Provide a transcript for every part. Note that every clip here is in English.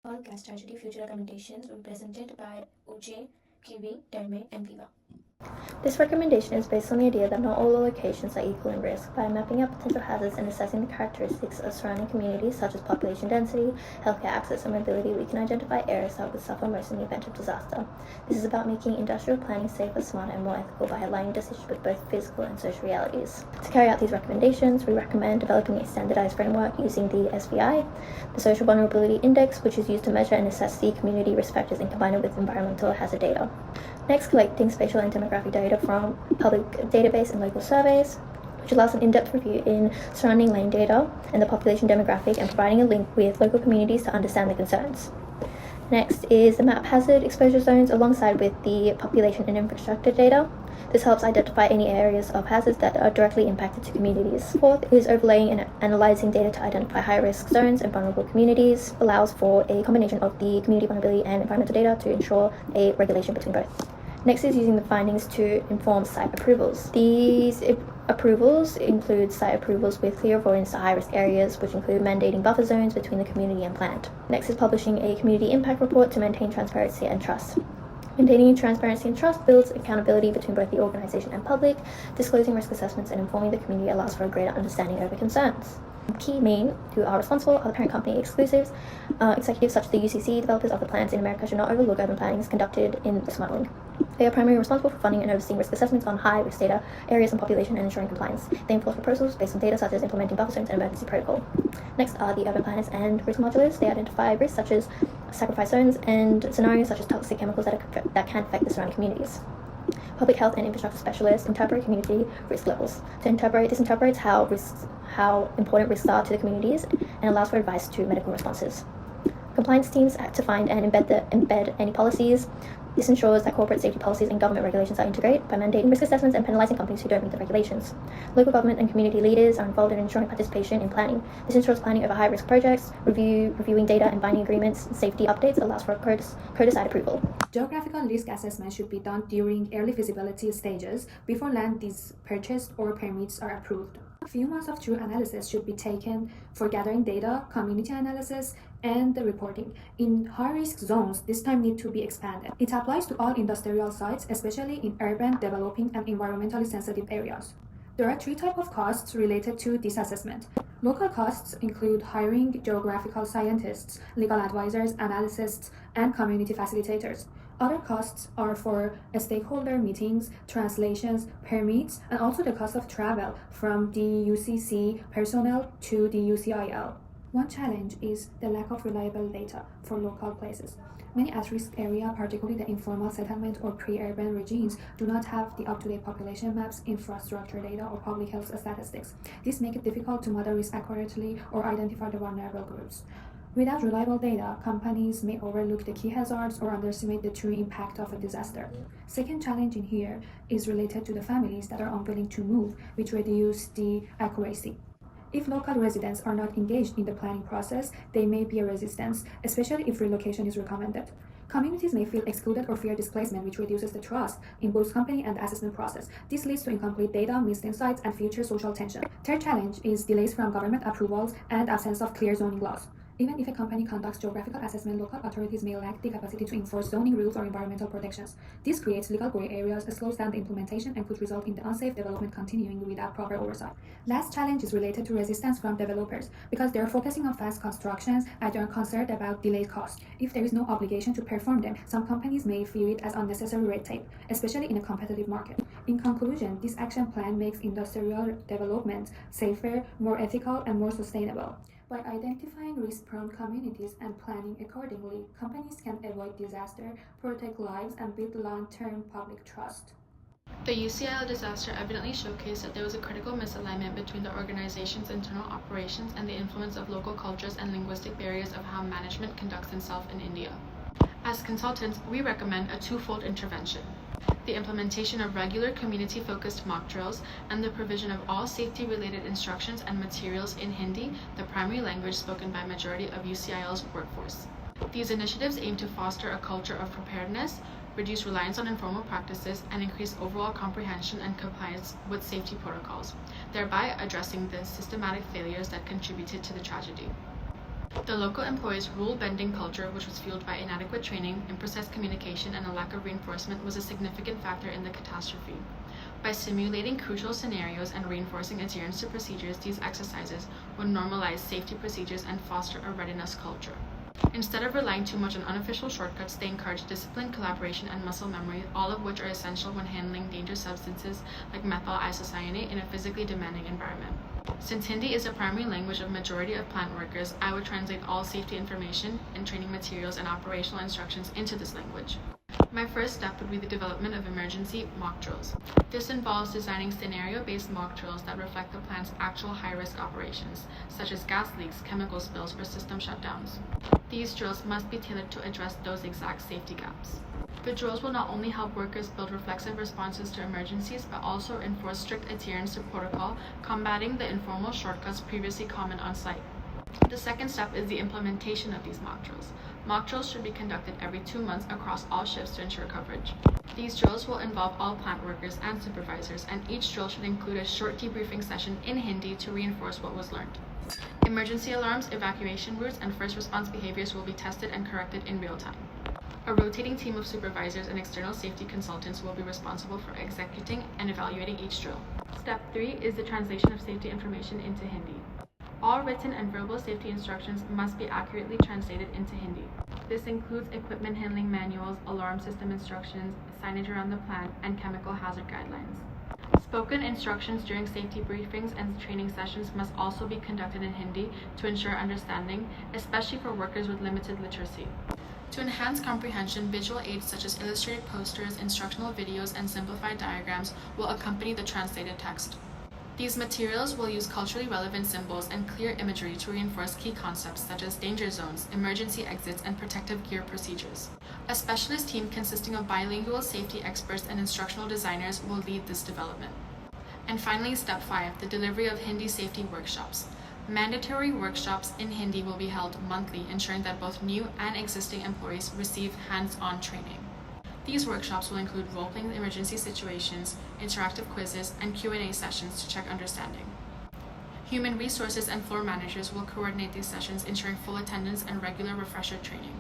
podcast tragedy future recommendations will be presented by OJ, Kiwi, Derme, and Viva. This recommendation is based on the idea that not all locations are equal in risk. By mapping out potential hazards and assessing the characteristics of surrounding communities such as population density, healthcare access, and mobility, we can identify areas that would suffer most in the event of disaster. This is about making industrial planning safer, smarter, and more ethical by aligning decisions with both physical and social realities. To carry out these recommendations, we recommend developing a standardized framework using the SVI, the Social Vulnerability Index, which is used to measure and assess the community risk factors and combine it with environmental hazard data. Next, collecting spatial and demographic data from public database and local surveys, which allows an in-depth review in surrounding land data and the population demographic and providing a link with local communities to understand the concerns. Next is the map hazard exposure zones alongside with the population and infrastructure data. This helps identify any areas of hazards that are directly impacted to communities. Fourth is overlaying and analyzing data to identify high-risk zones and vulnerable communities. Allows for a combination of the community vulnerability and environmental data to ensure a regulation between both. Next is using the findings to inform site approvals. These approvals include site approvals with clear avoidance to high-risk areas, which include mandating buffer zones between the community and plant. Next is publishing a community impact report to maintain transparency and trust. Maintaining transparency and trust builds accountability between both the organization and public. Disclosing risk assessments and informing the community allows for a greater understanding over concerns. Key main who are responsible are the parent company exclusives. Executives such as the UCC, developers of the plans in America, should not overlook urban plannings conducted in risk modeling. They are primarily responsible for funding and overseeing risk assessments on high-risk data, areas and population, and ensuring compliance. They enforce proposals based on data such as implementing buffer zones and emergency protocol. Next are the urban planners and risk modelers. They identify risks such as sacrifice zones and scenarios such as toxic chemicals that can affect the surrounding communities. Public health and infrastructure specialists interpret community risk levels. This interprets how important risks are to the communities and allows for advice to medical responses. Compliance teams act to find and embed any policies. This ensures that corporate safety policies and government regulations are integrated by mandating risk assessments and penalizing companies who don't meet the regulations. Local government and community leaders are involved in ensuring participation in planning. This ensures planning over high-risk projects, reviewing data and binding agreements, and safety updates allows for co-decide approval. Geographical risk assessment should be done during early feasibility stages before land is purchased or permits are approved. A few months of true analysis should be taken for gathering data, community analysis, and the reporting. In high-risk zones, this time needs to be expanded. It applies to all industrial sites, especially in urban, developing, and environmentally sensitive areas. There are three types of costs related to this assessment. Local costs include hiring geographical scientists, legal advisors, analysts, and community facilitators. Other costs are for stakeholder meetings, translations, permits, and also the cost of travel from the UCC personnel to the UCIL. One challenge is the lack of reliable data for local places. Many at-risk areas, particularly the informal settlement or pre-urban regions, do not have the up-to-date population maps, infrastructure data, or public health statistics. This makes it difficult to model risk accurately or identify the vulnerable groups. Without reliable data, companies may overlook the key hazards or underestimate the true impact of a disaster. Second challenge in here is related to the families that are unwilling to move, which reduce the accuracy. If local residents are not engaged in the planning process, they may be a resistance, especially if relocation is recommended. Communities may feel excluded or fear displacement, which reduces the trust in both company and the assessment process. This leads to incomplete data, missed insights, and future social tension. Third challenge is delays from government approvals and absence of clear zoning laws. Even if a company conducts geographical assessment, local authorities may lack the capacity to enforce zoning rules or environmental protections. This creates legal gray areas, slows down the implementation, and could result in the unsafe development continuing without proper oversight. Last challenge is related to resistance from developers. Because they are focusing on fast constructions and they are concerned about delayed costs. If there is no obligation to perform them, some companies may view it as unnecessary red tape, especially in a competitive market. In conclusion, this action plan makes industrial development safer, more ethical, and more sustainable. By identifying risk-prone communities and planning accordingly, companies can avoid disaster, protect lives, and build long-term public trust. The UCIL disaster evidently showcased that there was a critical misalignment between the organization's internal operations and the influence of local cultures and linguistic barriers of how management conducts itself in India. As consultants, we recommend a twofold intervention: the implementation of regular community-focused mock drills, and the provision of all safety-related instructions and materials in Hindi, the primary language spoken by majority of UCIL's workforce. These initiatives aim to foster a culture of preparedness, reduce reliance on informal practices, and increase overall comprehension and compliance with safety protocols, thereby addressing the systematic failures that contributed to the tragedy. The local employees' rule-bending culture, which was fueled by inadequate training, imprecise communication, and a lack of reinforcement, was a significant factor in the catastrophe. By simulating crucial scenarios and reinforcing adherence to procedures, these exercises would normalize safety procedures and foster a readiness culture. Instead of relying too much on unofficial shortcuts, they encourage discipline, collaboration, and muscle memory, all of which are essential when handling dangerous substances like methyl isocyanate in a physically demanding environment. Since Hindi is the primary language of majority of plant workers, I would translate all safety information and training materials and operational instructions into this language. My first step would be the development of emergency mock drills. This involves designing scenario-based mock drills that reflect the plant's actual high-risk operations, such as gas leaks, chemical spills, or system shutdowns. These drills must be tailored to address those exact safety gaps. The drills will not only help workers build reflexive responses to emergencies, but also enforce strict adherence to protocol, combating the informal shortcuts previously common on site. The second step is the implementation of these mock drills. Mock drills should be conducted every 2 months across all shifts to ensure coverage. These drills will involve all plant workers and supervisors, and each drill should include a short debriefing session in Hindi to reinforce what was learned. Emergency alarms, evacuation routes, and first response behaviors will be tested and corrected in real time. A rotating team of supervisors and external safety consultants will be responsible for executing and evaluating each drill. Step 3 is the translation of safety information into Hindi. All written and verbal safety instructions must be accurately translated into Hindi. This includes equipment handling manuals, alarm system instructions, signage around the plant, and chemical hazard guidelines. Spoken instructions during safety briefings and training sessions must also be conducted in Hindi to ensure understanding, especially for workers with limited literacy. To enhance comprehension, visual aids such as illustrated posters, instructional videos, and simplified diagrams will accompany the translated text. These materials will use culturally relevant symbols and clear imagery to reinforce key concepts such as danger zones, emergency exits, and protective gear procedures. A specialist team consisting of bilingual safety experts and instructional designers will lead this development. And finally, step 5, the delivery of Hindi safety workshops. Mandatory workshops in Hindi will be held monthly, ensuring that both new and existing employees receive hands-on training. These workshops will include role-playing emergency situations, interactive quizzes, and Q&A sessions to check understanding. Human resources and floor managers will coordinate these sessions, ensuring full attendance and regular refresher training.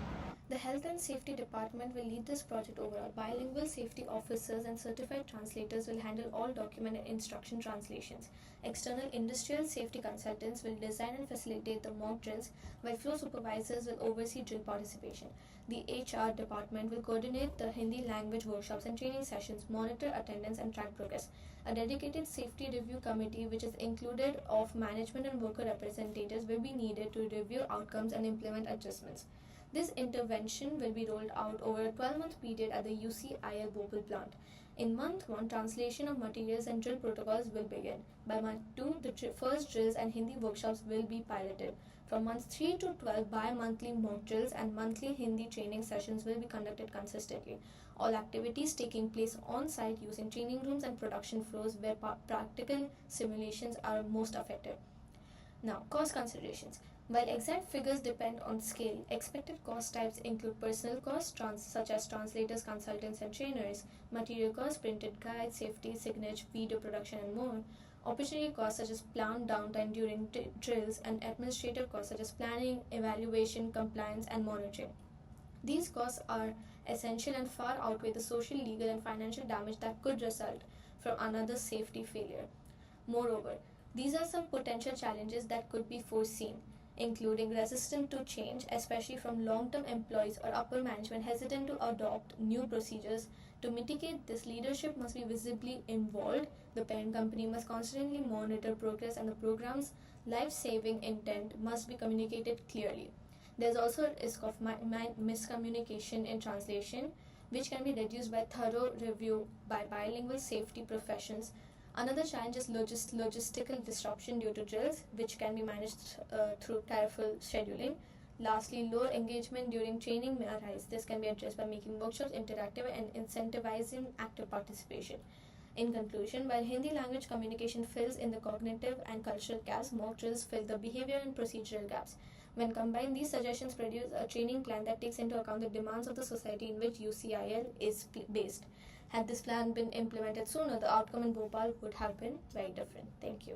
The Health and Safety Department will lead this project overall. Bilingual safety officers and certified translators will handle all document and instruction translations. External industrial safety consultants will design and facilitate the mock drills, while floor supervisors will oversee drill participation. The HR department will coordinate the Hindi language workshops and training sessions, monitor attendance, and track progress. A dedicated safety review committee, which is included of management and worker representatives, will be needed to review outcomes and implement adjustments. This intervention will be rolled out over a 12-month period at the UCIL Bhopal plant. In month 1, translation of materials and drill protocols will begin. By month 2, the first drills and Hindi workshops will be piloted. From months 3 to 12, bi-monthly mock drills and monthly Hindi training sessions will be conducted consistently. All activities taking place on-site using training rooms and production floors where practical simulations are most effective. Now, cost considerations. While exact figures depend on scale, expected cost types include personnel costs such as translators, consultants, and trainers, material costs, printed guides, safety, signage, video production, and more, opportunity costs such as plant downtime during drills, and administrative costs such as planning, evaluation, compliance, and monitoring. These costs are essential and far outweigh the social, legal, and financial damage that could result from another safety failure. Moreover, these are some potential challenges that could be foreseen, including resistance to change, especially from long-term employees or upper management hesitant to adopt new procedures. To mitigate this, leadership must be visibly involved. The parent company must constantly monitor progress, and the program's life-saving intent must be communicated clearly. There's also a risk of miscommunication in translation, which can be reduced by thorough review by bilingual safety professions. Another challenge is logistical disruption due to drills, which can be managed through careful scheduling. Lastly, low engagement during training may arise. This can be addressed by making workshops interactive and incentivizing active participation. In conclusion, while Hindi language communication fills in the cognitive and cultural gaps, mock drills fill the behavior and procedural gaps. When combined, these suggestions produce a training plan that takes into account the demands of the society in which UCIL is based. Had this plan been implemented sooner, the outcome in Bhopal would have been very different. Thank you.